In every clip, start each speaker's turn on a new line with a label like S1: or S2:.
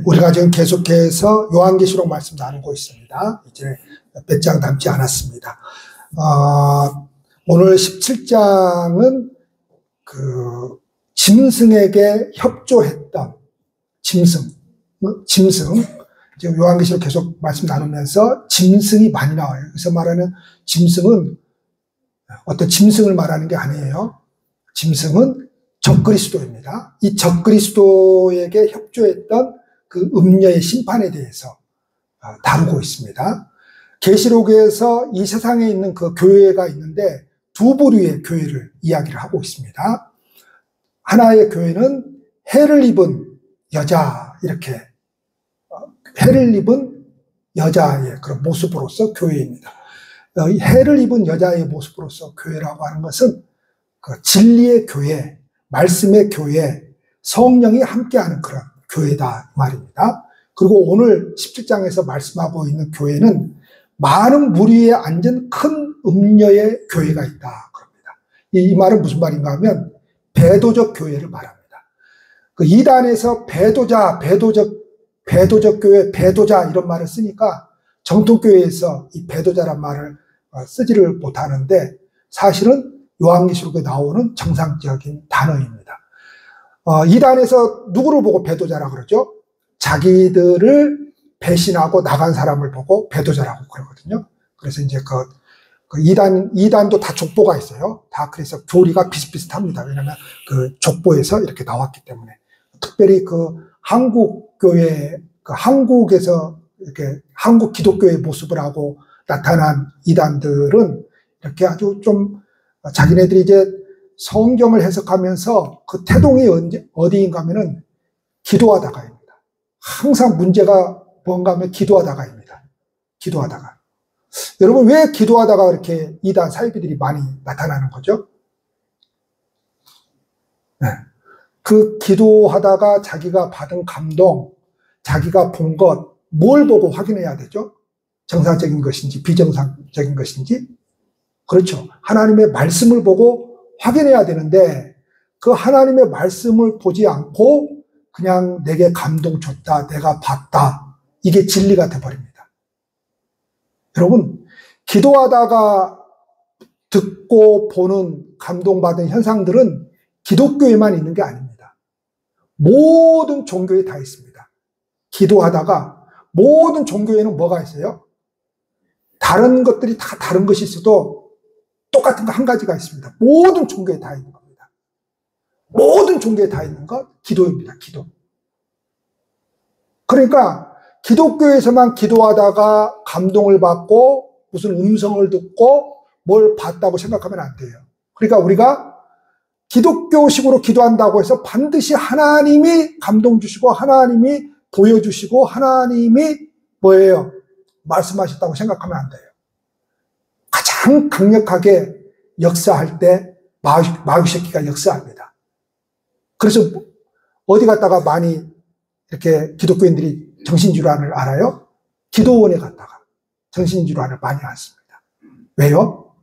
S1: 우리가 지금 계속해서 요한계시록 말씀 나누고 있습니다. 이제 몇 장 남지 않았습니다. 오늘 17장은 그 짐승에게 협조했던 짐승. 지금 요한계시록 계속 말씀 나누면서 짐승이 많이 나와요. 그래서 말하는 짐승은 어떤 짐승을 말하는 게 아니에요. 짐승은 적그리스도입니다. 이 적그리스도에게 협조했던 그 음녀의 심판에 대해서 다루고 있습니다. 계시록에서 이 세상에 있는 그 교회가 있는데 두 부류의 교회를 이야기를 하고 있습니다. 하나의 교회는 해를 입은 여자, 이렇게 해를 입은 여자의 그런 모습으로서 교회입니다. 이 해를 입은 여자의 모습으로서 교회라고 하는 것은 그 진리의 교회, 말씀의 교회, 성령이 함께하는 그런 교회다 말입니다. 그리고 오늘 17장에서 말씀하고 있는 교회는 많은 무리에 앉은 큰 음녀의 교회가 있다 그럽니다. 이 말은 무슨 말인가 하면 배도적 교회를 말합니다. 그 이단에서 배도적 교회, 배도자 이런 말을 쓰니까 정통교회에서 이 배도자란 말을 쓰지를 못하는데 사실은 요한계시록에 나오는 정상적인 단어입니다. 이단에서 누구를 보고 배도자라고 그러죠? 자기들을 배신하고 나간 사람을 보고 배도자라고 그러거든요. 그래서 이제 그 이단도 다 족보가 있어요. 다 그래서 교리가 비슷비슷합니다. 왜냐하면 그 족보에서 이렇게 나왔기 때문에. 특별히 그 한국교회, 그 한국에서 이렇게 한국 기독교의 모습을 하고 나타난 이단들은 이렇게 아주 좀 자기네들이 이제 성경을 해석하면서 그 태동이 어디인가 하면은 기도하다가입니다. 항상 문제가 뭔가 하면 기도하다가입니다. 기도하다가. 여러분 왜 기도하다가 이렇게 이단 사이비들이 많이 나타나는 거죠? 네. 그 기도하다가 자기가 받은 감동, 자기가 본 것, 뭘 보고 확인해야 되죠? 정상적인 것인지 비정상적인 것인지? 그렇죠. 하나님의 말씀을 보고 확인해야 되는데 그 하나님의 말씀을 보지 않고 그냥 내게 감동 줬다, 내가 봤다. 이게 진리가 돼버립니다. 여러분, 기도하다가 듣고 보는 감동받은 현상들은 기독교에만 있는 게 아닙니다. 모든 종교에 다 있습니다. 기도하다가 모든 종교에는 뭐가 있어요? 다른 것들이 다 다른 것이 있어도 똑같은 거 한 가지가 있습니다. 모든 종교에 다 있는 겁니다. 모든 종교에 다 있는 것, 기도입니다. 기도. 그러니까 기독교에서만 기도하다가 감동을 받고 무슨 음성을 듣고 뭘 봤다고 생각하면 안 돼요. 그러니까 우리가 기독교식으로 기도한다고 해서 반드시 하나님이 감동 주시고 하나님이 보여주시고 하나님이 뭐예요? 말씀하셨다고 생각하면 안 돼요. 가장 강력하게 역사할 때 마귀새끼가 역사합니다. 그래서 어디 갔다가 많이 이렇게 기독교인들이 정신질환을 알아요? 기도원에 갔다가 정신질환을 많이 앓습니다. 왜요?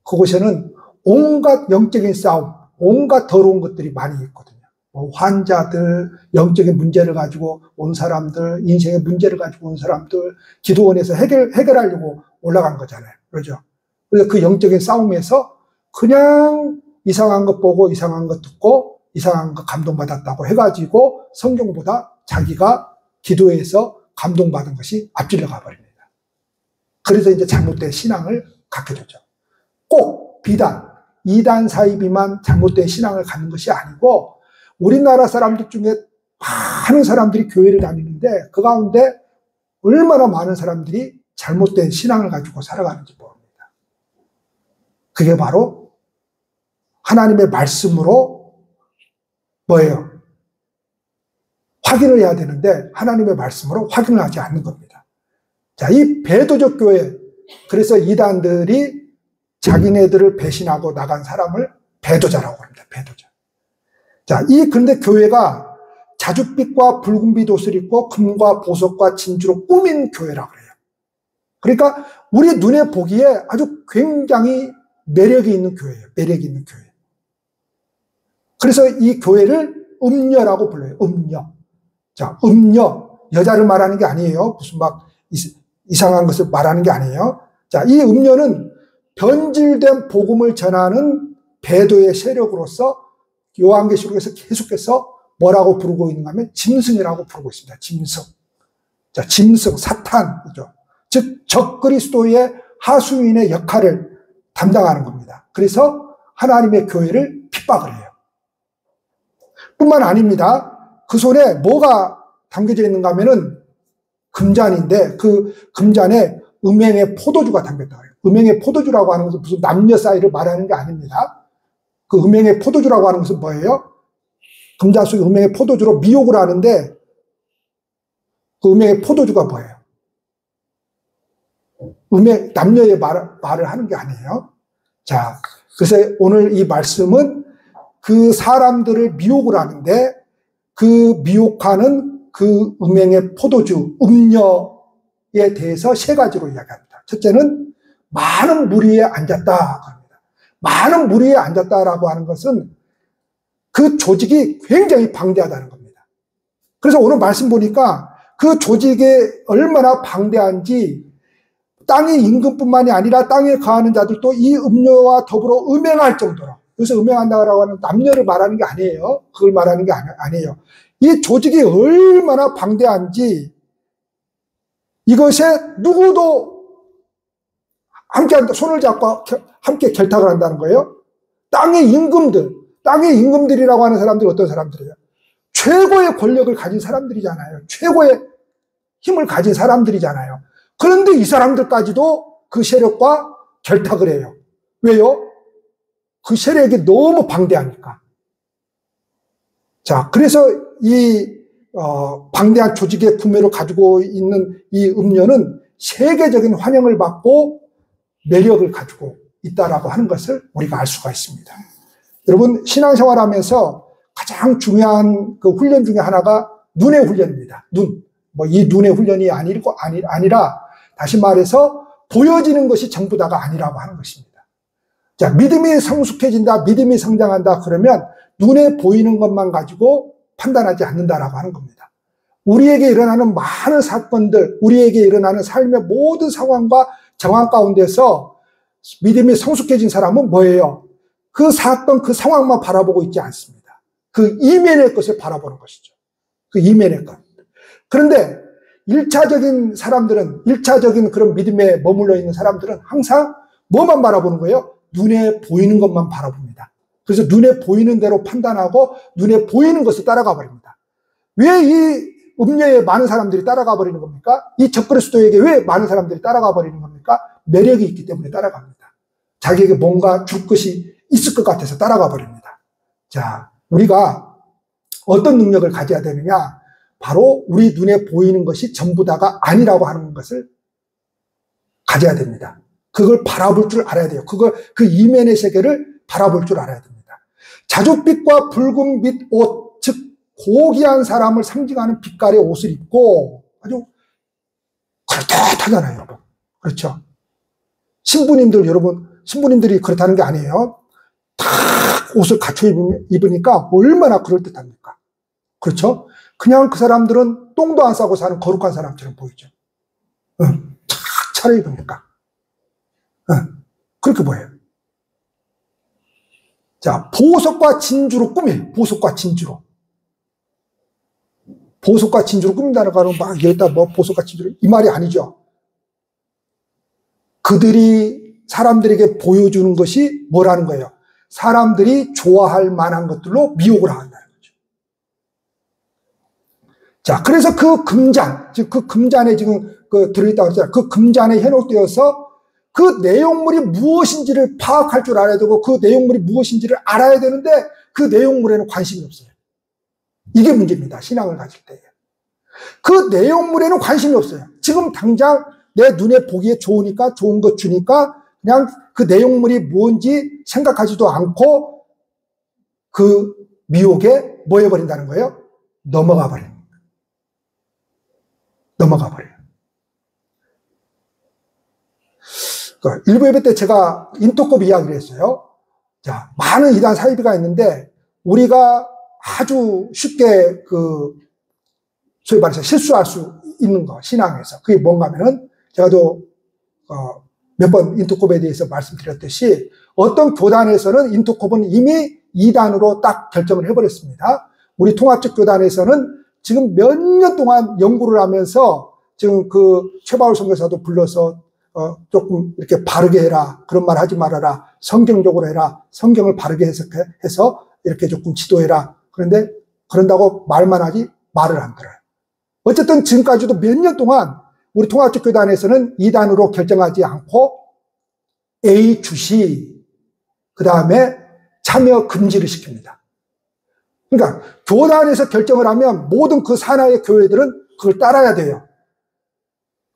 S1: 그곳에는 온갖 영적인 싸움, 온갖 더러운 것들이 많이 있거든요. 뭐 환자들, 영적인 문제를 가지고 온 사람들, 인생의 문제를 가지고 온 사람들, 기도원에서 해결하려고 올라간 거잖아요. 그렇죠? 그래서 그 영적인 싸움에서 그냥 이상한 것 보고 이상한 것 듣고 이상한 거 감동받았다고 해가지고 성경보다 자기가 기도에서 감동받은 것이 앞질러 가버립니다. 그래서 이제 잘못된 신앙을 갖게 되죠. 꼭 비단, 이단 사이비만 잘못된 신앙을 갖는 것이 아니고 우리나라 사람들 중에 많은 사람들이 교회를 다니는데 그 가운데 얼마나 많은 사람들이 잘못된 신앙을 가지고 살아가는지 모릅니다. 그게 바로 하나님의 말씀으로 뭐예요? 확인을 해야 되는데 하나님의 말씀으로 확인을 하지 않는 겁니다. 자, 이 배도적 교회, 그래서 이단들이 자기네들을 배신하고 나간 사람을 배도자라고 합니다. 배도자. 자, 그런데 교회가 자줏빛과 붉은빛 옷을 입고 금과 보석과 진주로 꾸민 교회라고 그래요. 그러니까 우리 눈에 보기에 아주 굉장히 매력이 있는 교회예요. 매력이 있는 교회. 그래서 이 교회를 음녀라고 불러요. 음녀. 자, 음녀. 여자를 말하는 게 아니에요. 무슨 막 이상한 것을 말하는 게 아니에요. 자, 이 음녀는 변질된 복음을 전하는 배도의 세력으로서 요한계시록에서 계속해서 뭐라고 부르고 있는가 하면 짐승이라고 부르고 있습니다. 짐승. 자, 짐승, 사탄이죠. 즉, 적그리스도의 하수인의 역할을 담당하는 겁니다. 그래서 하나님의 교회를 핍박을 해요. 뿐만 아닙니다. 그 손에 뭐가 담겨져 있는가 하면은 금잔인데 그 금잔에 음행의 포도주가 담겼다고 해요. 음행의 포도주라고 하는 것은 무슨 남녀 사이를 말하는 게 아닙니다. 그 음행의 포도주라고 하는 것은 뭐예요? 금잔 속에 음행의 포도주로 미혹을 하는데 그 음행의 포도주가 뭐예요? 남녀의 말을 하는 게 아니에요. 자, 그래서 오늘 이 말씀은 그 사람들을 미혹을 하는데 그 미혹하는 그 음행의 포도주, 음녀에 대해서 세 가지로 이야기합니다. 첫째는 많은 무리에 앉았다 합니다. 많은 무리에 앉았다라고 하는 것은 그 조직이 굉장히 방대하다는 겁니다. 그래서 오늘 말씀 보니까 그 조직이 얼마나 방대한지 땅의 임금뿐만이 아니라 땅에 거하는 자들도 이 음료와 더불어 음행할 정도로, 여기서 음행한다고 하는 남녀를 말하는 게 아니에요. 그걸 말하는 게 아니에요. 이 조직이 얼마나 방대한지 이것에 누구도 함께 손을 잡고 함께 결탁을 한다는 거예요. 땅의 임금들이라고 하는 사람들이 어떤 사람들이에요? 최고의 권력을 가진 사람들이잖아요. 최고의 힘을 가진 사람들이잖아요. 그런데 이 사람들까지도 그 세력과 결탁을 해요. 왜요? 그 세력이 너무 방대하니까. 자, 그래서 이 방대한 조직의 구매로 가지고 있는 이 음료는 세계적인 환영을 받고 매력을 가지고 있다라고 하는 것을 우리가 알 수가 있습니다. 여러분, 신앙생활하면서 가장 중요한 그 훈련 중에 하나가 눈의 훈련입니다. 이 눈의 훈련이 아니라 다시 말해서 보여지는 것이 전부 다가 아니라고 하는 것입니다. 자, 믿음이 성숙해진다, 믿음이 성장한다 그러면 눈에 보이는 것만 가지고 판단하지 않는다라고 하는 겁니다. 우리에게 일어나는 많은 사건들, 우리에게 일어나는 삶의 모든 상황과 정황 가운데서 믿음이 성숙해진 사람은 뭐예요? 그 사건, 그 상황만 바라보고 있지 않습니다. 그 이면의 것을 바라보는 것이죠. 그 이면의 것. 그런데 1차적인 그런 믿음에 머물러 있는 사람들은 항상 뭐만 바라보는 거예요? 눈에 보이는 것만 바라봅니다. 그래서 눈에 보이는 대로 판단하고 눈에 보이는 것을 따라가 버립니다. 왜 이 음녀에 많은 사람들이 따라가 버리는 겁니까? 이 적그리스도에게 왜 많은 사람들이 따라가 버리는 겁니까? 매력이 있기 때문에 따라갑니다. 자기에게 뭔가 줄 것이 있을 것 같아서 따라가 버립니다. 자, 우리가 어떤 능력을 가져야 되느냐? 바로 우리 눈에 보이는 것이 전부 다가 아니라고 하는 것을 가져야 됩니다. 그걸 바라볼 줄 알아야 돼요. 그 이면의 세계를 바라볼 줄 알아야 됩니다. 자줏빛과 붉은빛 옷, 즉 고귀한 사람을 상징하는 빛깔의 옷을 입고 아주 그럴듯하잖아요, 여러분. 그렇죠? 신부님들이 그렇다는 게 아니에요. 다 옷을 갖춰 입으니까 얼마나 그럴듯합니까? 그렇죠? 그냥 그 사람들은 똥도 안 싸고 사는 거룩한 사람처럼 보이죠. 착 차려입으니까. 그렇게 보여요. 자, 보석과 진주로 꾸며요. 보석과 진주로 꾸민다는 거는 막 여기다 보석과 진주로 이 말이 아니죠. 그들이 사람들에게 보여주는 것이 뭐라는 거예요? 사람들이 좋아할 만한 것들로 미혹을 한다는 거죠. 자, 그래서 그 금잔, 즉 그 금잔에 지금 들어있다고 했잖아요. 그 금잔에 현혹되어서 그 내용물이 무엇인지를 파악할 줄 알아야 되고 그 내용물이 무엇인지를 알아야 되는데 그 내용물에는 관심이 없어요. 이게 문제입니다. 신앙을 가질 때. 그 내용물에는 관심이 없어요. 지금 당장 내 눈에 보기에 좋으니까 좋은 것 주니까 그냥 그 내용물이 뭔지 생각하지도 않고 그 미혹에 뭐 해버린다는 거예요? 넘어가 버려요. 일부 예배 때 제가 인도급 이야기를 했어요. 자, 많은 이단 사이비가 있는데 우리가 아주 쉽게 소위 말해서 실수할 수 있는 거, 신앙에서. 그게 뭔가 하면은, 제가 몇 번 인터콥에 대해서 말씀드렸듯이, 어떤 교단에서는 인터콥은 이미 이단으로 딱 결정을 해버렸습니다. 우리 통합적 교단에서는 지금 몇 년 동안 연구를 하면서, 지금 그 최바울 선교사도 불러서, 조금 이렇게 바르게 해라. 그런 말 하지 말아라. 성경적으로 해라. 성경을 바르게 해서 이렇게 조금 지도해라. 그런데, 그런다고 말만 하지 말을 안 들어요. 어쨌든 지금까지도 몇 년 동안 우리 통합적 교단에서는 이단으로 결정하지 않고 A 주시, 그 다음에 참여 금지를 시킵니다. 그러니까 교단에서 결정을 하면 모든 그 산하의 교회들은 그걸 따라야 돼요.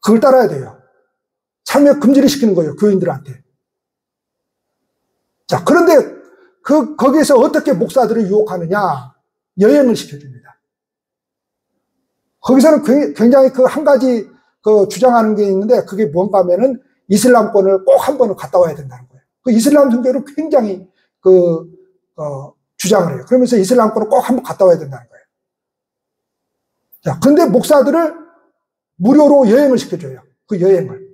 S1: 그걸 따라야 돼요. 참여 금지를 시키는 거예요, 교인들한테. 자, 그런데 거기에서 어떻게 목사들을 유혹하느냐? 여행을 시켜줍니다. 거기서는 굉장히 그 한 가지 주장하는 게 있는데, 그게 뭔가 하면은 이슬람권을 꼭 한 번은 갔다 와야 된다는 거예요. 그 이슬람 선교를 굉장히 주장을 해요. 그러면서 이슬람권을 꼭 한 번 갔다 와야 된다는 거예요. 자, 근데 목사들을 무료로 여행을 시켜줘요. 그 여행을.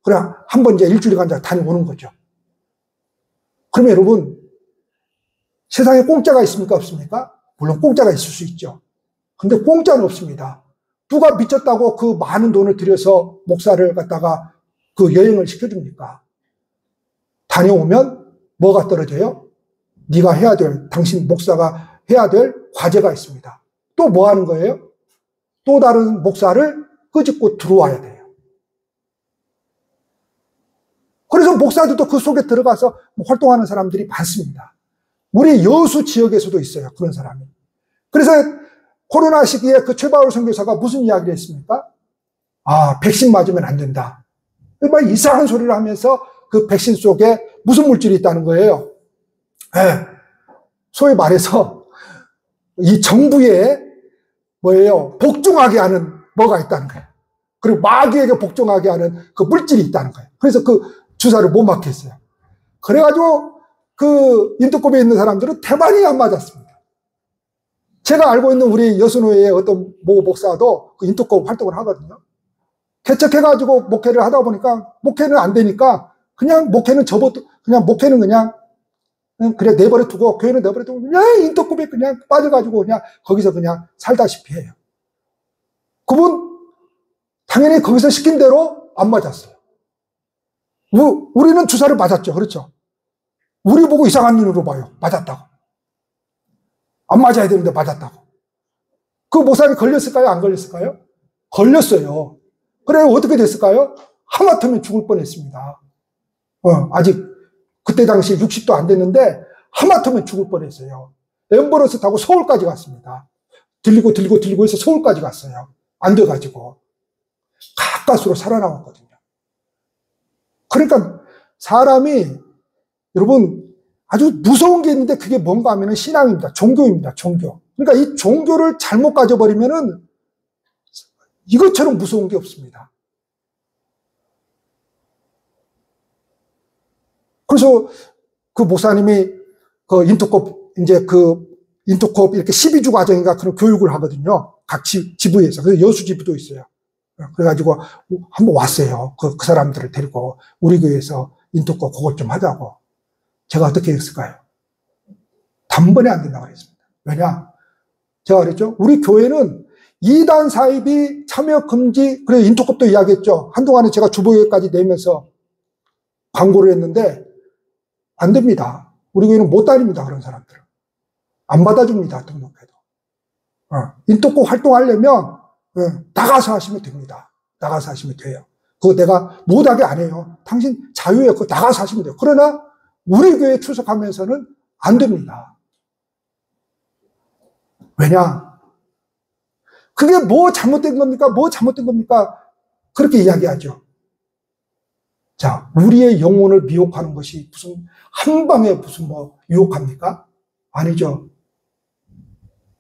S1: 그래, 한 번 이제 일주일간 다녀오는 거죠. 그러면 여러분, 세상에 공짜가 있습니까? 없습니까? 물론 공짜가 있을 수 있죠. 근데 공짜는 없습니다. 누가 미쳤다고 그 많은 돈을 들여서 목사를 갖다가 그 여행을 시켜줍니까? 다녀오면 뭐가 떨어져요? 네가 해야 될, 당신 목사가 해야 될 과제가 있습니다. 또 뭐 하는 거예요? 또 다른 목사를 끄집고 들어와야 돼요. 그래서 목사들도 그 속에 들어가서 활동하는 사람들이 많습니다. 우리 여수 지역에서도 있어요, 그런 사람이. 그래서 코로나 시기에 그 최바울 선교사가 무슨 이야기를 했습니까? 아, 백신 맞으면 안 된다. 막 이상한 소리를 하면서 그 백신 속에 무슨 물질이 있다는 거예요. 네. 소위 말해서 이 정부에 뭐예요? 복종하게 하는 뭐가 있다는 거예요. 그리고 마귀에게 복종하게 하는 그 물질이 있다는 거예요. 그래서 그 주사를 못 맞게 했어요. 그래가지고 그 인터콥에 있는 사람들은 대만이 안 맞았습니다. 제가 알고 있는 우리 여수노회의 어떤 모 목사도 그 인터콥 활동을 하거든요. 개척해가지고 목회를 하다 보니까 목회는 안 되니까 그냥 목회는 그냥 내버려 두고 교회는 내버려 두고 그냥 인터콥에 그냥 빠져가지고 그냥 거기서 그냥 살다시피 해요. 그분 당연히 거기서 시킨 대로 안 맞았어요. 우리는 주사를 맞았죠. 그렇죠? 우리 보고 이상한 눈으로 봐요. 맞았다고. 안 맞아야 되는데 맞았다고. 그 목사님이 걸렸을까요? 안 걸렸을까요? 걸렸어요. 그래, 어떻게 됐을까요? 하마터면 죽을 뻔했습니다. 아직 그때 당시에 60도 안 됐는데 하마터면 죽을 뻔했어요. 엠버러스 타고 서울까지 갔습니다. 들리고 해서 서울까지 갔어요. 안 돼가지고. 가까스로 살아남았거든요. 그러니까 사람이 여러분 아주 무서운 게 있는데 그게 뭔가 하면은 신앙입니다. 종교입니다. 종교. 그러니까 이 종교를 잘못 가져버리면은 이것처럼 무서운 게 없습니다. 그래서 그 목사님이 그 인터콥 이렇게 12주 과정인가 그런 교육을 하거든요. 각 지부에서. 그래서 여수 지부도 있어요. 그래가지고 한번 왔어요. 그 사람들을 데리고 우리 교회에서 인터콥 그것 좀 하자고. 제가 어떻게 했을까요? 단번에 안 된다고 그랬습니다. 왜냐? 제가 그랬죠. 우리 교회는 이단 사입이 참여 금지, 그래 인터콥도 이야기했죠. 한동안에 제가 주보회까지 내면서 광고를 했는데 안 됩니다. 우리 교회는 못 다닙니다. 그런 사람들은. 안 받아줍니다. 등록해도. 인터콥 활동하려면 나가서 하시면 됩니다. 나가서 하시면 돼요. 그거 내가 못하게 안 해요. 당신 자유예요. 그거 나가서 하시면 돼요. 그러나 우리 교회에 출석하면서는 안 됩니다. 왜냐? 그게 뭐 잘못된 겁니까? 뭐 잘못된 겁니까? 그렇게 이야기하죠. 자, 우리의 영혼을 미혹하는 것이 무슨 한방에 무슨 뭐 유혹합니까? 아니죠.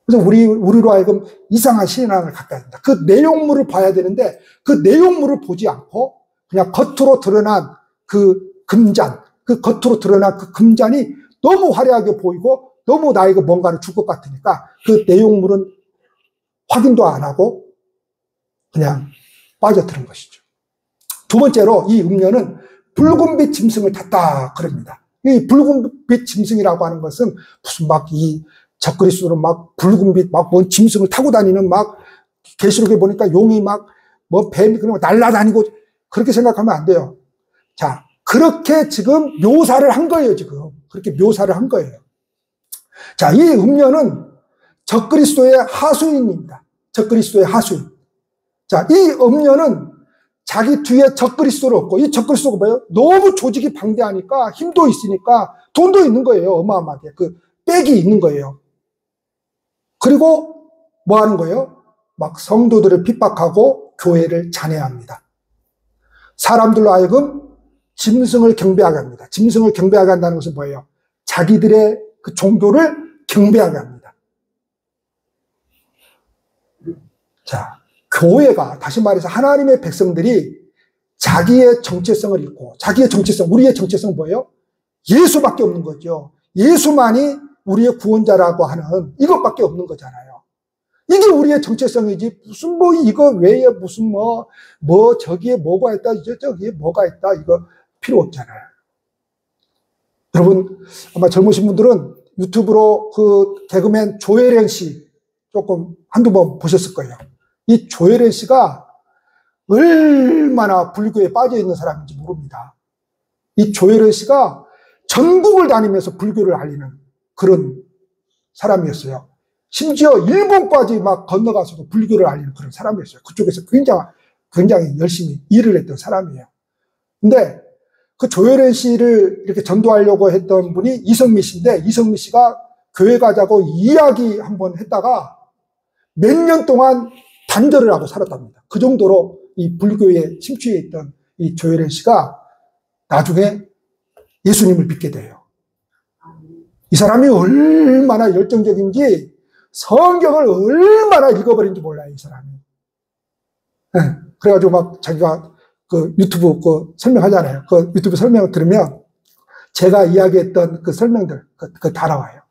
S1: 그래서 우리로 하여금 이상한 신앙을 갖게 된다. 그 내용물을 봐야 되는데 그 내용물을 보지 않고 그냥 겉으로 드러난 그 금잔, 그 겉으로 드러난 그 금잔이 너무 화려하게 보이고 너무 나에게 뭔가를 줄 것 같으니까 그 내용물은 확인도 안 하고 그냥 빠져드는 것이죠. 두 번째로 이 음녀는 붉은빛 짐승을 탔다 그럽니다. 이 붉은빛 짐승이라고 하는 것은 무슨 막 이 적그리스도로 막 붉은빛 막 뭔 짐승을 타고 다니는 막 계시록에 보니까 용이 막 뭐 뱀이 그런 거 날아다니고 그렇게 생각하면 안 돼요. 자, 그렇게 지금 묘사를 한 거예요, 지금. 그렇게 묘사를 한 거예요. 자, 이 음녀는 적그리스도의 하수인입니다. 적그리스도의 하수인. 자, 이 음녀는 자기 뒤에 적그리스도를 얻고, 이 적그리스도가 뭐예요? 너무 조직이 방대하니까 힘도 있으니까 돈도 있는 거예요. 어마어마하게. 그 빽이 있는 거예요. 그리고 뭐 하는 거예요? 막 성도들을 핍박하고 교회를 잔해합니다. 사람들로 하여금 짐승을 경배하게 합니다. 짐승을 경배하게 한다는 것은 뭐예요? 자기들의 그 종교를 경배하게 합니다. 자, 교회가, 다시 말해서 하나님의 백성들이 자기의 정체성을 잃고, 자기의 정체성, 우리의 정체성은 뭐예요? 예수밖에 없는 거죠. 예수만이 우리의 구원자라고 하는 이것밖에 없는 거잖아요. 이게 우리의 정체성이지, 무슨 뭐 이거 외에 무슨 뭐 저기에 뭐가 있다, 저기에 뭐가 있다, 이거 필요 없잖아요. 여러분, 아마 젊으신 분들은 유튜브로 그 개그맨 조혜련 씨 조금 한두 번 보셨을 거예요. 이 조혜련 씨가 얼마나 불교에 빠져 있는 사람인지 모릅니다. 이 조혜련 씨가 전국을 다니면서 불교를 알리는 그런 사람이었어요. 심지어 일본까지 막 건너가서도 불교를 알리는 그런 사람이었어요. 그쪽에서 굉장히 열심히 일을 했던 사람이에요. 근데 그 조혜련 씨를 이렇게 전도하려고 했던 분이 이성미 씨인데, 이성미 씨가 교회 가자고 이야기 한번 했다가 몇 년 동안 단절을 하고 살았답니다. 그 정도로 이 불교에 심취해 있던 이 조혜련 씨가 나중에 예수님을 믿게 돼요. 이 사람이 얼마나 열정적인지, 성경을 얼마나 읽어버린지 몰라요, 이 사람이. 네. 그래가지고 막 자기가 그 유튜브 그 설명하잖아요. 그 유튜브 설명을 들으면 제가 이야기했던 그 설명들, 그거 다 나와요.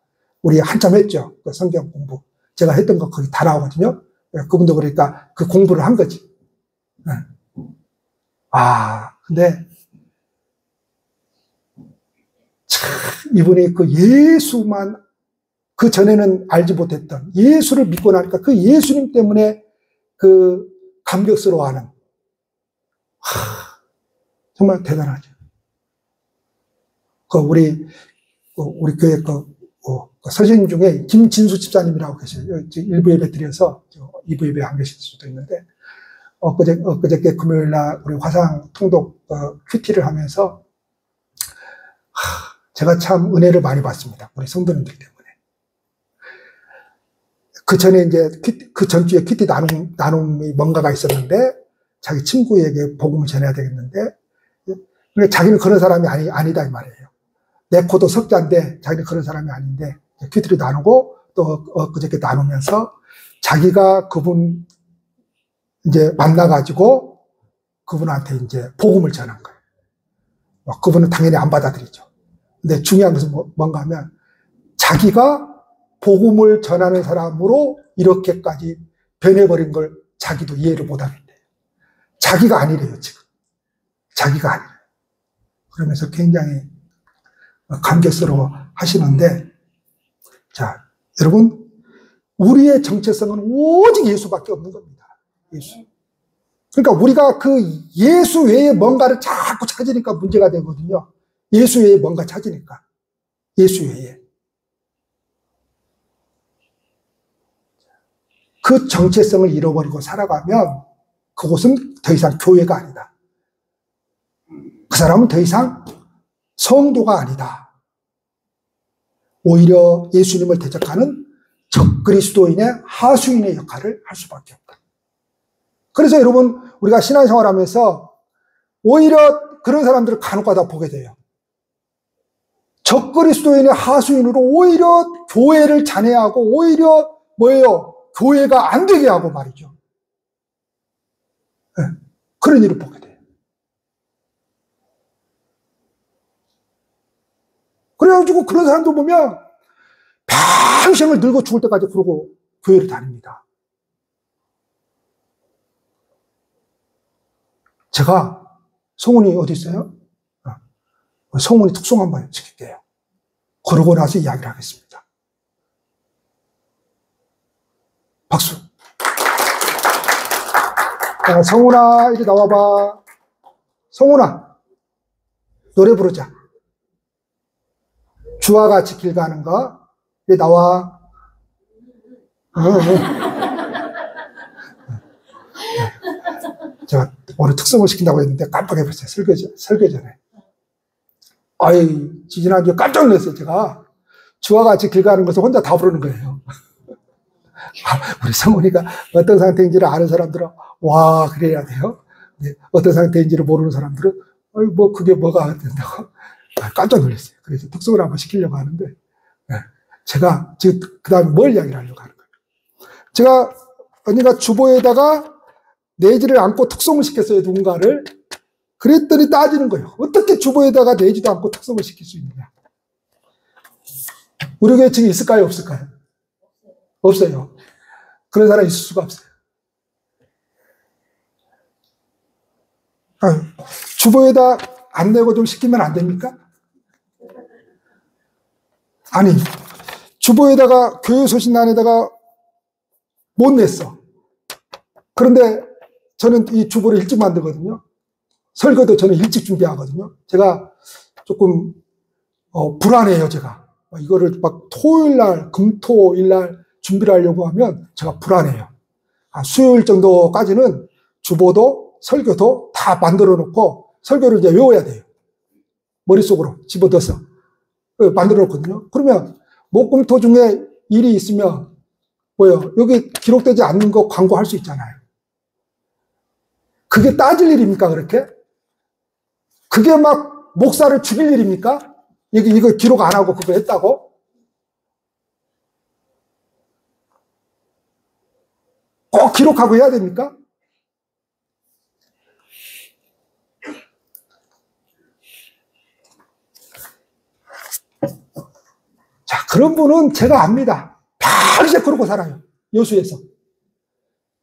S1: 우리 한참 했죠. 그 성경 공부. 제가 했던 거 거기 다 나오거든요. 그분도 그러니까 그 공부를 한 거지. 네. 근데 참 이분이 그 예수만 그 전에는 알지 못했던 예수를 믿고 나니까 그 예수님 때문에 그 감격스러워하는, 정말 대단하죠. 우리 교회 선생님 중에 김진수 집사님이라고 계세요. 일부 예배 드려서 2부 예배 안 계실 수도 있는데, 엊그저께 금요일 날 우리 화상 통독 큐티를 하면서 제가 참 은혜를 많이 받습니다. 우리 성도님들 때문에. 그 전에 이제 그 전주에 큐티 나눔이 뭔가가 있었는데, 자기 친구에게 복음을 전해야 되겠는데, 자기는 그런 사람이 아니다 이 말이에요. 내 코도 석자인데 자기는 그런 사람이 아닌데, 큐티를 나누고 또 그저께 나누면서 자기가 그분 이제 만나가지고 그분한테 이제 복음을 전한 거예요. 그분은 당연히 안 받아들이죠. 근데 중요한 것은 뭔가 하면 자기가 복음을 전하는 사람으로 이렇게까지 변해버린 걸 자기도 이해를 못하는데, 자기가 아니래요, 지금. 자기가 아니래요. 그러면서 굉장히 감격스러워 하시는데, 자, 여러분, 우리의 정체성은 오직 예수밖에 없는 겁니다. 예수. 그러니까 우리가 그 예수 외에 뭔가를 자꾸 찾으니까 문제가 되거든요. 예수 외에 뭔가 찾으니까. 예수 외에. 그 정체성을 잃어버리고 살아가면 그곳은 더 이상 교회가 아니다. 그 사람은 더 이상 성도가 아니다. 오히려 예수님을 대적하는 적그리스도인의 하수인의 역할을 할 수밖에 없다. 그래서 여러분, 우리가 신앙생활 하면서 오히려 그런 사람들을 간혹가다 보게 돼요. 적그리스도인의 하수인으로 오히려 교회를 잔해하고, 오히려 뭐예요? 교회가 안 되게 하고 말이죠. 네, 그런 일을 보게 돼요. 그래가지고 그런 사람들 보면 평생을 늙어 죽을 때까지 그러고 교회를 다닙니다. 제가 성훈이 어디 있어요? 성훈이 특송 한번 시킬게요. 그러고 나서 이야기를 하겠습니다. 박수. 자, 성훈아, 이리 나와봐. 성훈아, 노래 부르자. 주와 같이 길 가는 거. 이리 나와. 제가 오늘 특성을 시킨다고 했는데 깜빡해버렸어요. 설교 전에. 지지난주에 깜짝 놀랐어요, 제가. 주와 같이 길 가는 것을 혼자 다 부르는 거예요. 우리 성훈이가 어떤 상태인지를 아는 사람들은, 와, 그래야 돼요. 어떤 상태인지를 모르는 사람들은, 그게 뭐가 된다고. 깜짝 놀랐어요. 그래서 특성을 한번 시키려고 하는데, 제가 지금 그 다음에 뭘 이야기를 하려고 하는 거예요. 제가, 언니가 주보에다가 내지를 않고 특성을 시켰어요, 누군가를. 그랬더니 따지는 거예요. 어떻게 주보에다가 내지도 않고 특성을 시킬 수 있느냐. 우리 교회 측에 있을까요, 없을까요? 없어요. 그런 사람이 있을 수가 없어요. 주보에다 안 내고 좀 시키면 안 됩니까? 아니, 주보에다가 교회 소신란에다가 못 냈어. 그런데 저는 이 주보를 일찍 만들거든요. 설교도 저는 일찍 준비하거든요. 제가 조금 불안해요, 제가. 이거를 막 토요일날, 금토일날 준비를 하려고 하면 제가 불안해요. 수요일 정도까지는 주보도 설교도 다 만들어 놓고 설교를 이제 외워야 돼요. 머릿속으로 집어넣어서 만들어 놓거든요. 그러면 목금토 중에 일이 있으면 여기 기록되지 않는 거 광고할 수 있잖아요. 그게 따질 일입니까, 그렇게? 그게 막 목사를 죽일 일입니까? 이거 기록 안 하고 그거 했다고? 꼭 기록하고 해야 됩니까? 자, 그런 분은 제가 압니다. 평생 그러고 살아요. 여수에서.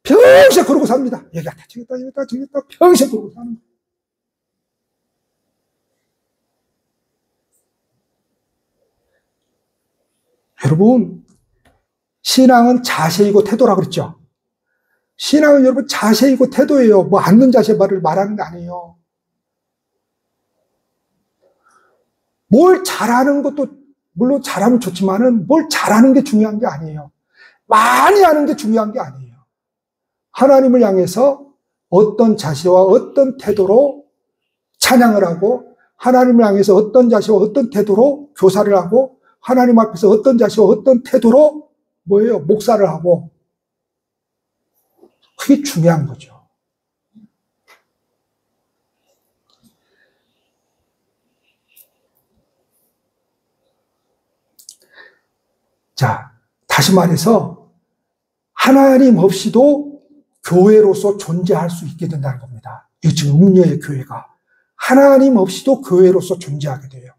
S1: 평생 그러고 삽니다. 여기 갔다 저기 갔다 평생 그러고 사는 거예요. 여러분, 신앙은 자세이고 태도라 그랬죠. 신앙은 여러분 자세이고 태도예요. 앉는 자세 말하는 게 아니에요. 뭘 잘하는 것도 물론 잘하면 좋지만은 뭘 잘하는 게 중요한 게 아니에요. 많이 하는 게 중요한 게 아니에요. 하나님을 향해서 어떤 자세와 어떤 태도로 찬양을 하고 하나님을 향해서 어떤 자세와 어떤 태도로 교사를 하고 하나님 앞에서 어떤 자세와 어떤 태도로 목사를 하고 그게 중요한 거죠. 자, 다시 말해서 하나님 없이도 교회로서 존재할 수 있게 된다는 겁니다. 지금 음녀의 교회가 하나님 없이도 교회로서 존재하게 돼요.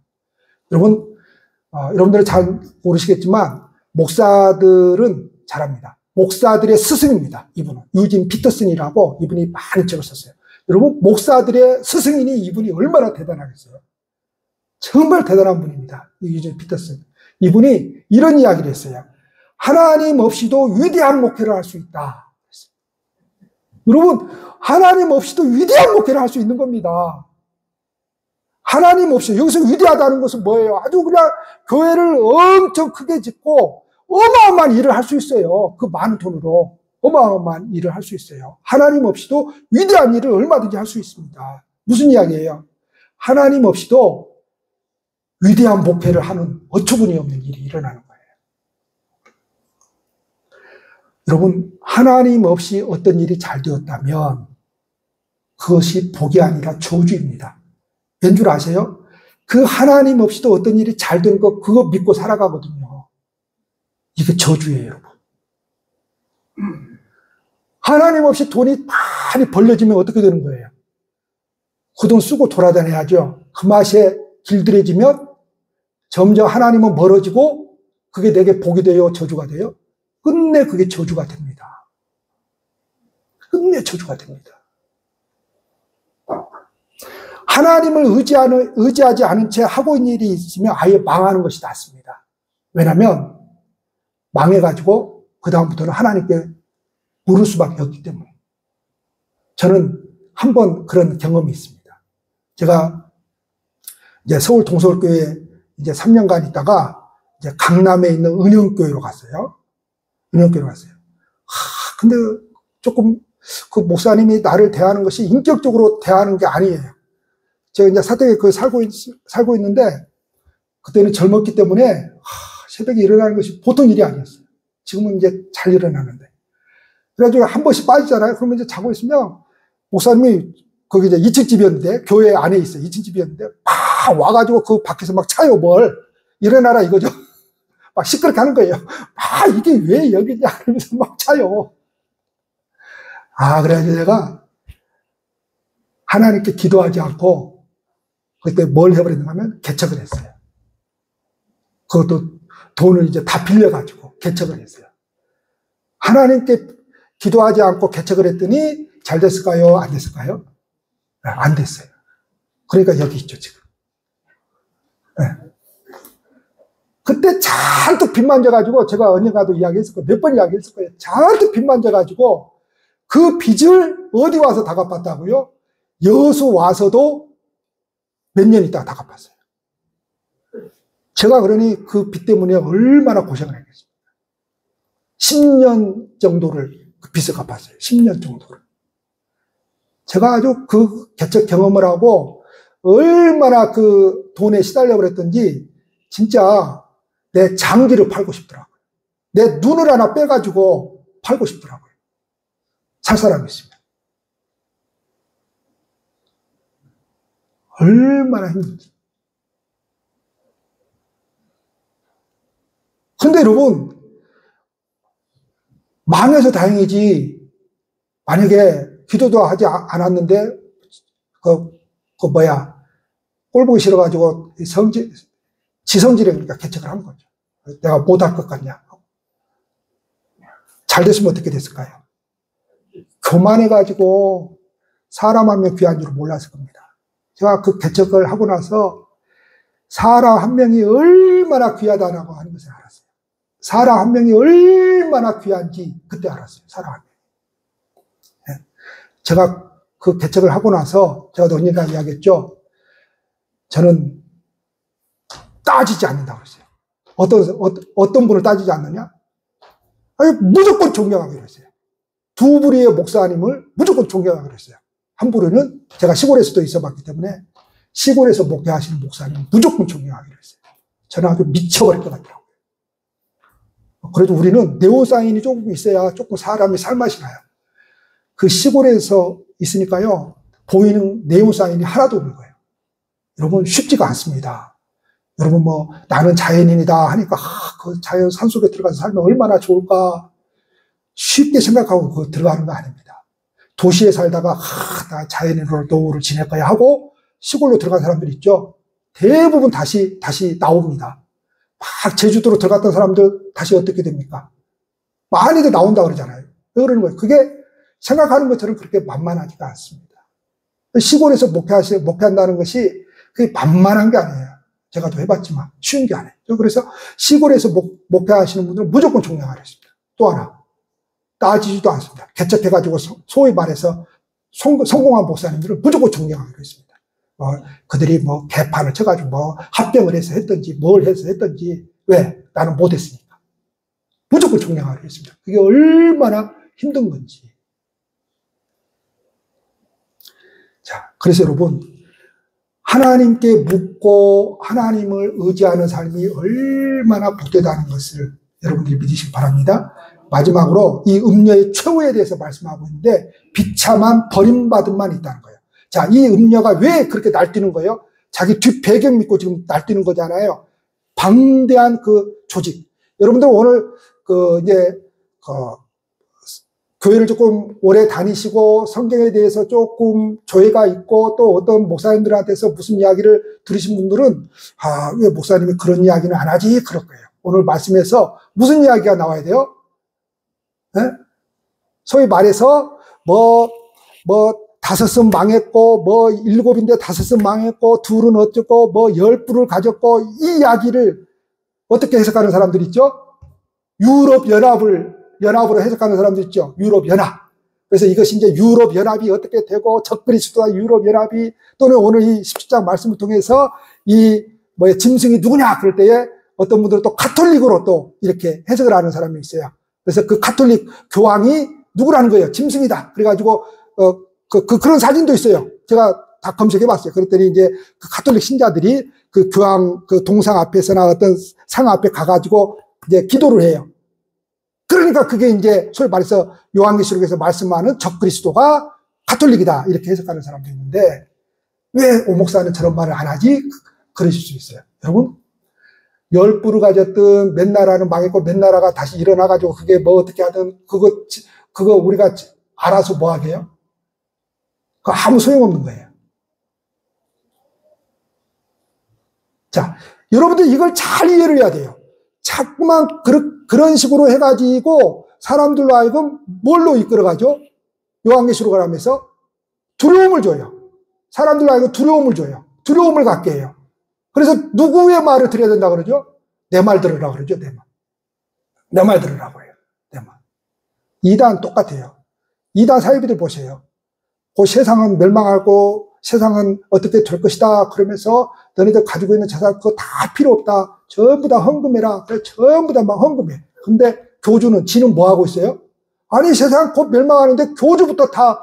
S1: 여러분들은 잘 모르시겠지만 목사들은 잘합니다. 목사들의 스승입니다. 이분은 유진 피터슨이라고 이분이 많은 책을 썼어요. 여러분, 목사들의 스승이니 이분이 얼마나 대단하겠어요. 정말 대단한 분입니다. 유진 피터슨. 이분이 이런 이야기를 했어요. 하나님 없이도 위대한 목회를 할 수 있다. 여러분, 하나님 없이도 위대한 목회를 할 수 있는 겁니다. 하나님 없이, 여기서 위대하다는 것은 뭐예요? 아주 그냥 교회를 엄청 크게 짓고 어마어마한 일을 할 수 있어요. 그 많은 돈으로 어마어마한 일을 할 수 있어요. 하나님 없이도 위대한 일을 얼마든지 할 수 있습니다. 무슨 이야기예요? 하나님 없이도 위대한 목회를 하는 어처구니 없는 일이 일어나는 거예요. 여러분, 하나님 없이 어떤 일이 잘 되었다면 그것이 복이 아니라 저주입니다. 왠 줄 아세요? 그 하나님 없이도 어떤 일이 잘 된 거 그거 믿고 살아가거든요. 이게 저주예요, 여러분. 하나님 없이 돈이 많이 벌려지면 어떻게 되는 거예요? 그 돈 쓰고 돌아다녀야죠. 그 맛에 길들여지면 점점 하나님은 멀어지고 그게 내게 복이 되어 저주가 돼요. 끝내 그게 저주가 됩니다. 끝내 저주가 됩니다. 하나님을 의지하지 않은 채 하고 있는 일이 있으면 아예 망하는 것이 낫습니다. 왜냐하면 망해가지고 그 다음부터는 하나님께 물을 수밖에 없기 때문에. 저는 한 번 그런 경험이 있습니다. 제가 이제 서울 동서울교회에 이제 3년간 있다가 이제 강남에 있는 은영교회로 갔어요. 은영교회로 갔어요. 근데 조금 그 목사님이 나를 대하는 것이 인격적으로 대하는 게 아니에요. 제가 이제 사택에 살고 있는데 그때는 젊었기 때문에 새벽에 일어나는 것이 보통 일이 아니었어요. 지금은 이제 잘 일어나는데. 그래가지고 한 번씩 빠지잖아요. 그러면 이제 자고 있으면 목사님이 거기 이제 2층 집이었는데, 교회 안에 있어요. 2층 집이었는데, 막 와가지고 그 밖에서 막 차요, 뭘. 일어나라 이거죠. 막 시끄럽게 하는 거예요. 이게 왜 여기냐 하면서 막 차요. 그래가지고 내가 하나님께 기도하지 않고, 그때 뭘 해버렸는가 하면 개척을 했어요. 그것도 돈을 이제 다 빌려가지고 개척을 했어요. 하나님께 기도하지 않고 개척을 했더니 잘 됐을까요? 안 됐을까요? 안 됐어요. 그러니까 여기 있죠, 지금. 네. 그때 잔뜩 빚 만져가지고, 제가 언젠가도 이야기했을 거예요. 몇 번 이야기했을 거예요. 잔뜩 빚 만져가지고, 그 빚을 어디 와서 다 갚았다고요? 여수 와서도 몇 년 있다가 다 갚았어요. 제가 그러니 그 빚 때문에 얼마나 고생을 했겠습니까? 10년 정도를 그 빚을 갚았어요. 10년 정도를. 제가 아주 그 개척 경험을 하고 얼마나 그 돈에 시달려 버렸던지 진짜 내 장기를 팔고 싶더라고요. 내 눈을 하나 빼가지고 팔고 싶더라고요. 살 사람이 있으면. 얼마나 힘든지. 근데 여러분, 망해서 다행이지, 만약에 기도도 하지 않았는데, 꼴 보기 싫어가지고, 지성질이니까 개척을 한 거죠. 내가 못할 것 같냐. 잘 됐으면 어떻게 됐을까요? 교만해가지고, 사람 한 명 귀한 줄 몰랐을 겁니다. 제가 그 개척을 하고 나서, 사람 한 명이 얼마나 귀하다라고 하는 것을 알았어요. 사람 한 명이 얼마나 귀한지 그때 알았어요. 사람 한 명. 제가 그 개척을 하고 나서 제가 언젠가 이야기했죠. 저는 따지지 않는다고 그랬어요. 어떤 분을 따지지 않느냐? 무조건 존경하기로 했어요. 두 부류의 목사님을 무조건 존경하기로 했어요. 한 부류는 제가 시골에서도 있어봤기 때문에 시골에서 목회하시는 목사님은 무조건 존경하기로 했어요. 저는 아주 미쳐버릴 것 같더라고요. 그래도 우리는 네오사인이 조금 있어야 조금 사람이 살맛이 나요. 그 시골에서 있으니까요, 보이는 네오사인이 하나도 없는 거예요. 여러분, 쉽지가 않습니다. 여러분, 나는 자연인이다 하니까, 그 자연 산속에 들어가서 살면 얼마나 좋을까. 쉽게 생각하고 들어가는 거 아닙니다. 도시에 살다가, 나 자연인으로 노후를 지낼 거야 하고, 시골로 들어간 사람들 있죠? 대부분 다시 나옵니다. 막 제주도로 들어갔던 사람들 다시 어떻게 됩니까? 많이들 나온다 그러잖아요. 왜 그러는 거예요? 그게 생각하는 것처럼 그렇게 만만하지가 않습니다. 시골에서 목회한다는 것이 그게 만만한 게 아니에요. 제가 또 해봤지만 쉬운 게 아니에요. 그래서 시골에서 목회하시는 분들은 무조건 존경하겠습니다. 또 하나, 따지지도 않습니다. 개척해가지고 소위 말해서 성공한 목사님들은 무조건 존경하기로 했습니다. 그들이 개판을 쳐가지고 합병을 해서 했든지 뭘 해서 했든지, 왜? 나는 못했으니까. 무조건 존경하기로 했습니다. 그게 얼마나 힘든 건지. 자, 그래서 여러분, 하나님께 묻고 하나님을 의지하는 삶이 얼마나 복되다는 것을 여러분들이 믿으시기 바랍니다. 마지막으로 이 음녀의 최후에 대해서 말씀하고 있는데, 비참한 버림받음만 있다는 거예요. 자, 이 음녀가 왜 그렇게 날뛰는 거예요? 자기 뒷 배경 믿고 지금 날뛰는 거잖아요. 방대한 그 조직. 여러분들 오늘 교회를 조금 오래 다니시고 성경에 대해서 조금 조예가 있고 또 어떤 목사님들한테서 무슨 이야기를 들으신 분들은, 왜 목사님이 그런 이야기는 안 하지? 그럴 거예요. 오늘 말씀에서 무슨 이야기가 나와야 돼요? 네? 소위 말해서 5은 망했고, 뭐 7인데 5은 망했고, 2은 어쩌고, 뭐 10부를 가졌고, 이 이야기를 어떻게 해석하는 사람들 있죠? 연합으로 해석하는 사람들 있죠? 유럽연합. 그래서 이것이 이제 유럽연합이 어떻게 되고, 적그리스도와 유럽연합이, 또는 오늘 이 17장 말씀을 통해서 짐승이 누구냐? 그럴 때에 어떤 분들은 또 가톨릭으로 또 이렇게 해석을 하는 사람이 있어요. 그래서 그 가톨릭 교황이 누구라는 거예요? 짐승이다. 그래가지고, 그런 사진도 있어요. 제가 다 검색해 봤어요. 그랬더니 이제 그 가톨릭 신자들이 그 교황 그 동상 앞에서나 어떤 상 앞에 가가지고 이제 기도를 해요. 그러니까 그게 이제 소위 말해서 요한계시록에서 말씀하는 적그리스도가 가톨릭이다. 이렇게 해석하는 사람도 있는데 왜 오 목사는 저런 말을 안 하지? 그러실 수 있어요. 여러분, 10부를 가졌든 몇 나라는 망했고 몇 나라가 다시 일어나가지고 그게 뭐 어떻게 하든 그거 우리가 알아서 뭐 하게요? 그거 아무 소용없는 거예요. 자, 여러분들 이걸 잘 이해를 해야 돼요. 자꾸만 그런 식으로 해가지고 사람들로 하여금 뭘로 이끌어가죠? 요한계시록을 하면서 두려움을 줘요. 사람들로 하여금 두려움을 줘요. 두려움을 갖게 해요. 그래서 누구의 말을 들어야 된다 그러죠? 내 말 들으라고 그러죠. 내 말. 내 말 들으라고 해요. 내 말. 이단 똑같아요. 이단 사이비들 보세요. 그 세상은 멸망하고 세상은 어떻게 될 것이다 그러면서 너네들 가지고 있는 재산 그거 다 필요 없다. 전부 다 헌금해라. 그래, 전부 다 막 헌금해. 근데 교주는 지는 뭐 하고 있어요? 아니 세상 곧 멸망하는데 교주부터 다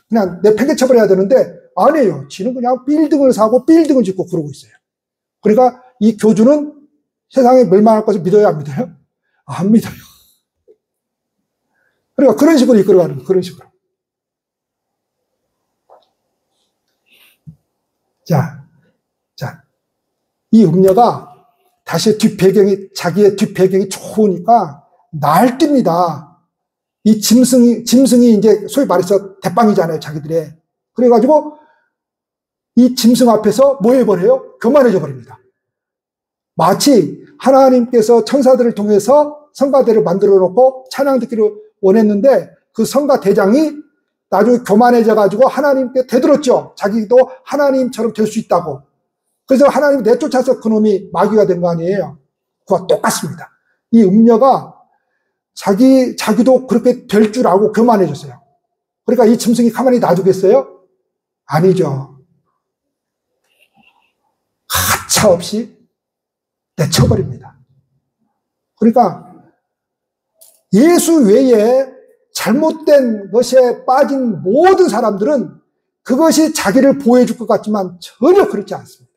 S1: 그냥 내팽개쳐버려야 되는데 아니에요. 지는 그냥 빌딩을 사고 빌딩을 짓고 그러고 있어요. 그러니까 이 교주는 세상에 멸망할 것을 믿어요? 안 믿어요? 안 믿어요. 그러니까 그런 식으로 이끌어가는 거예요. 그런 식으로. 자, 이 음녀가 다시 자기의 뒷배경이 좋으니까 날뜁니다. 이 짐승이 이제 소위 말해서 대빵이잖아요, 자기들의. 그래가지고 이 짐승 앞에서 뭐 해버려요? 교만해져 버립니다. 마치 하나님께서 천사들을 통해서 성가대를 만들어 놓고 찬양 듣기를 원했는데 그 성가 대장이 나중에 교만해져가지고 하나님께 대들었죠. 자기도 하나님처럼 될 수 있다고. 그래서 하나님이 내쫓아서 그놈이 마귀가 된 거 아니에요. 그와 똑같습니다. 이 음녀가 자기도 그렇게 될 줄 알고 교만해졌어요. 그러니까 이 짐승이 가만히 놔두겠어요? 아니죠. 하차없이 내쳐버립니다. 그러니까 예수 외에 잘못된 것에 빠진 모든 사람들은 그것이 자기를 보호해줄 것 같지만 전혀 그렇지 않습니다.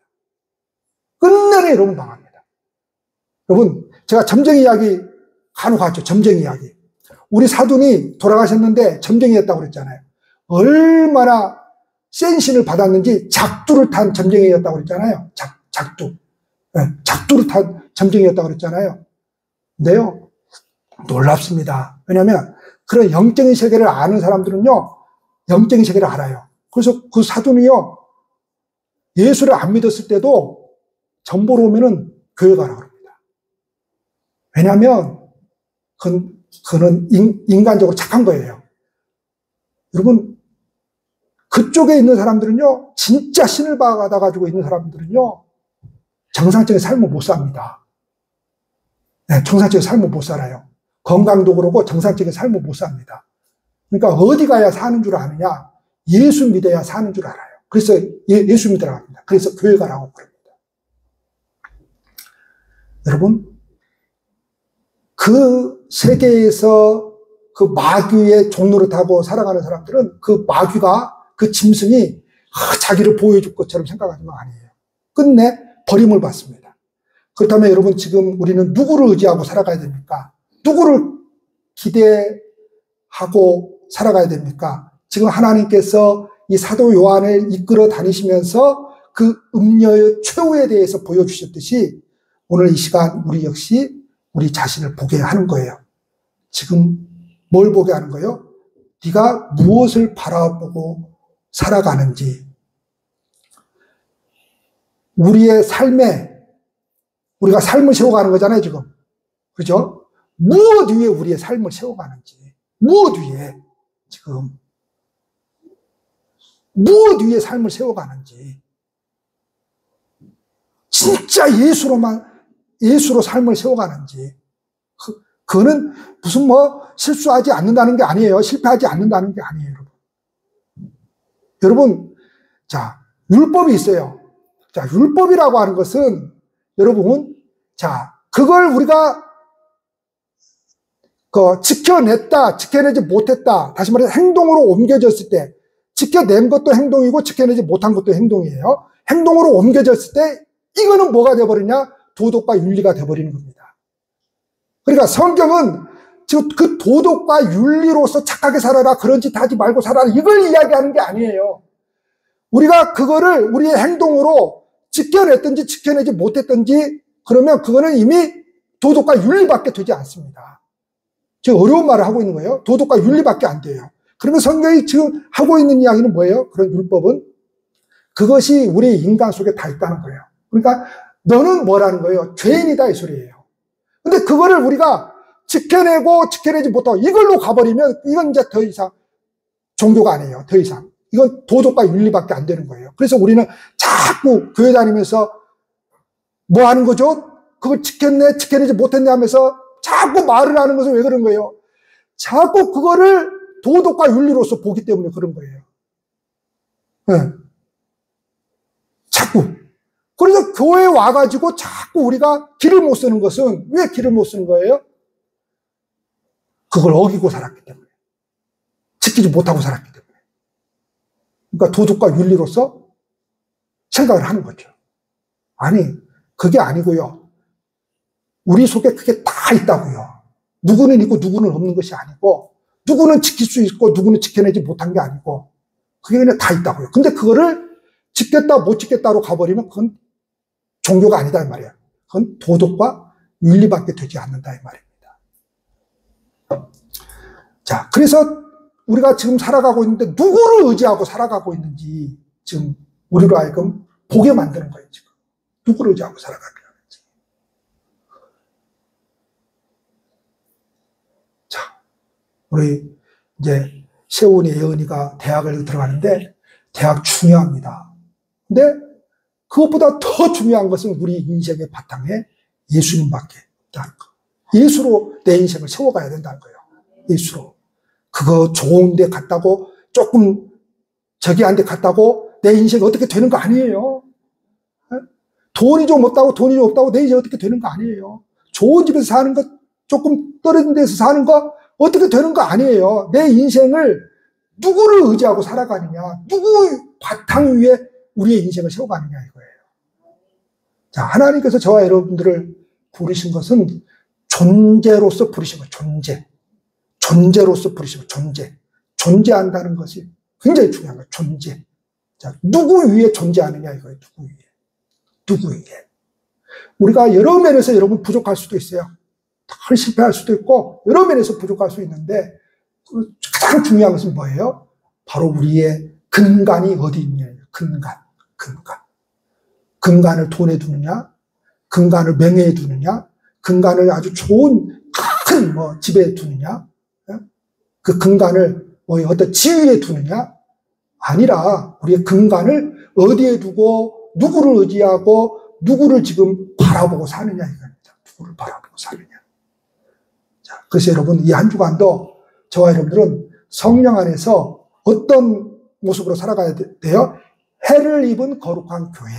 S1: 끝내내 여러분 당합니다. 여러분, 제가 점쟁이 이야기 간혹 하죠. 점쟁이 이야기. 우리 사돈이 돌아가셨는데 점쟁이였다고 그랬잖아요. 얼마나 센 신을 받았는지 작두를 탄 점쟁이였다고 그랬잖아요. 작두. 네, 작두를 탄 점쟁이였다고 그랬잖아요. 근데요, 놀랍습니다. 왜냐하면 그런 영적인 세계를 아는 사람들은요, 영적인 세계를 알아요. 그래서 그 사돈이요, 예수를 안 믿었을 때도 전보로 오면은 교회 가라고 합니다. 왜냐하면 그는 인간적으로 착한 거예요. 여러분, 그쪽에 있는 사람들은요, 진짜 신을 받아가지고 있는 사람들은요, 정상적인 삶을 못 삽니다. 네, 정상적인 삶을 못 살아요. 건강도 그러고 정상적인 삶을 못 삽니다. 그러니까 어디 가야 사는 줄 아느냐? 예수 믿어야 사는 줄 알아요. 그래서 예수 믿으라고 합니다. 그래서 교회 가라고 그럽니다. 여러분, 그 세계에서 그 마귀의 종로를 타고 살아가는 사람들은 그 마귀가, 그 짐승이 자기를 보호해줄 것처럼 생각하는 건 아니에요. 끝내 버림을 받습니다. 그렇다면 여러분, 지금 우리는 누구를 의지하고 살아가야 됩니까? 누구를 기대하고 살아가야 됩니까? 지금 하나님께서 이 사도 요한을 이끌어 다니시면서 그 음녀의 최후에 대해서 보여주셨듯이 오늘 이 시간 우리 역시 우리 자신을 보게 하는 거예요. 지금 뭘 보게 하는 거예요? 네가 무엇을 바라보고 살아가는지, 우리의 삶에, 우리가 삶을 세워가는 거잖아요, 지금. 그죠? 무엇 위에 우리의 삶을 세워가는지, 무엇 위에 지금. 무엇 위에 삶을 세워가는지, 진짜 예수로 삶을 세워가는지, 그거는 무슨 실수하지 않는다는 게 아니에요. 실패하지 않는다는 게 아니에요, 여러분. 여러분, 자, 율법이 있어요. 자, 율법이라고 하는 것은, 여러분, 자, 그걸 우리가 지켜냈다, 지켜내지 못했다, 다시 말해서 행동으로 옮겨졌을 때, 지켜낸 것도 행동이고 지켜내지 못한 것도 행동이에요. 행동으로 옮겨졌을 때 이거는 뭐가 돼버리냐? 도덕과 윤리가 돼버리는 겁니다. 그러니까 성경은 지금 그 도덕과 윤리로서 착하게 살아라, 그런 짓 하지 말고 살아라, 이걸 이야기하는 게 아니에요. 우리가 그거를 우리의 행동으로 지켜냈든지 지켜내지 못했든지 그러면 그거는 이미 도덕과 윤리밖에 되지 않습니다. 지금 어려운 말을 하고 있는 거예요. 도덕과 윤리밖에 안 돼요. 그러면 성경이 지금 하고 있는 이야기는 뭐예요? 그런 율법은 그것이 우리 인간 속에 다 있다는 거예요. 그러니까 너는 뭐라는 거예요? 죄인이다, 이 소리예요. 근데 그거를 우리가 지켜내고 지켜내지 못하고 이걸로 가버리면 이건 이제 더 이상 종교가 아니에요. 더 이상 이건 도덕과 윤리밖에 안 되는 거예요. 그래서 우리는 자꾸 교회 다니면서 뭐 하는 거죠? 그걸 지켰네, 지켜내지 못했네 하면서 자꾸 말을 하는 것은 왜 그런 거예요? 자꾸 그거를 도덕과 윤리로서 보기 때문에 그런 거예요. 네. 자꾸. 그래서 교회에 와가지고 자꾸 우리가 길을 못 쓰는 것은 왜 길을 못 쓰는 거예요? 그걸 어기고 살았기 때문에. 지키지 못하고 살았기 때문에. 그러니까 도덕과 윤리로서 생각을 하는 거죠. 아니, 그게 아니고요. 우리 속에 그게 다 있다고요. 누구는 있고 누구는 없는 것이 아니고, 누구는 지킬 수 있고 누구는 지켜내지 못한 게 아니고, 그게 그냥 다 있다고요. 근데 그거를 지켰다 못 지켰다로 가버리면 그건 종교가 아니다 이 말이에요. 그건 도덕과 윤리밖에 되지 않는다 이 말입니다. 자, 그래서 우리가 지금 살아가고 있는데 누구를 의지하고 살아가고 있는지 지금 우리로 하여금 보게 만드는 거예요. 지금 누구를 의지하고 살아가게 하는지. 자, 우리 이제 세훈이, 예은이가 대학을 들어가는데 대학 중요합니다. 근데 그것보다 더 중요한 것은 우리 인생의 바탕에 예수님밖에 없다는 거. 예수로 내 인생을 세워가야 된다는 거예요. 예수로. 그거 좋은 데 갔다고 조금 저기 한 데 갔다고 내 인생이 어떻게 되는 거 아니에요. 돈이 좀 없다고 내 인생이 어떻게 되는 거 아니에요. 좋은 집에서 사는 것, 조금 떨어진 데서 사는 거 어떻게 되는 거 아니에요. 내 인생을 누구를 의지하고 살아가느냐, 누구 바탕 위에 우리의 인생을 세워가느냐 이거예요. 자, 하나님께서 저와 여러분들을 부르신 것은 존재로서 부르신 거예요. 존재로서 부르신 거예요. 존재한다는 것이 굉장히 중요한 거예요. 존재. 자, 누구 위에 존재하느냐 이거예요. 누구 위에. 우리가 여러 면에서 여러분 부족할 수도 있어요. 덜 실패할 수도 있고 여러 면에서 부족할 수 있는데 가장 중요한 것은 뭐예요? 바로 우리의 근간이 어디 있느냐. 근간. 근간을 돈에 두느냐, 근간을 명예에 두느냐, 근간을 아주 좋은 큰 집에 두느냐, 그 근간을 어떤 지위에 두느냐, 아니라 우리의 근간을 어디에 두고 누구를 의지하고 누구를 지금 바라보고 사느냐 이겁니다. 누구를 바라보고 사느냐. 자, 그래서 여러분 이 한 주간도 저와 여러분들은 성령 안에서 어떤 모습으로 살아가야 돼요? 해를 입은 거룩한 교회.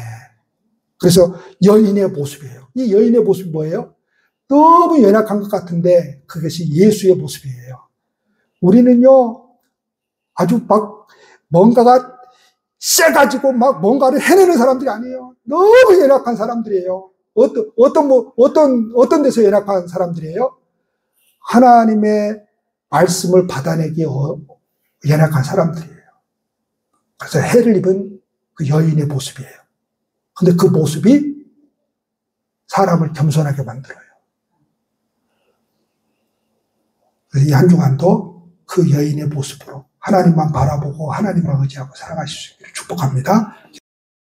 S1: 그래서 여인의 모습이에요. 이 여인의 모습이 뭐예요? 너무 연약한 것 같은데 그것이 예수의 모습이에요. 우리는요, 아주 막 뭔가가 세가지고 막 뭔가를 해내는 사람들이 아니에요. 너무 연약한 사람들이에요. 어떤 데서 연약한 사람들이에요? 하나님의 말씀을 받아내기에 연약한 사람들이에요. 그래서 해를 입은 그 여인의 모습이에요. 근데 그 모습이 사람을 겸손하게 만들어요. 이 한 주간도 그 여인의 모습으로 하나님만 바라보고 하나님만 의지하고 살아가실 수 있기를 축복합니다.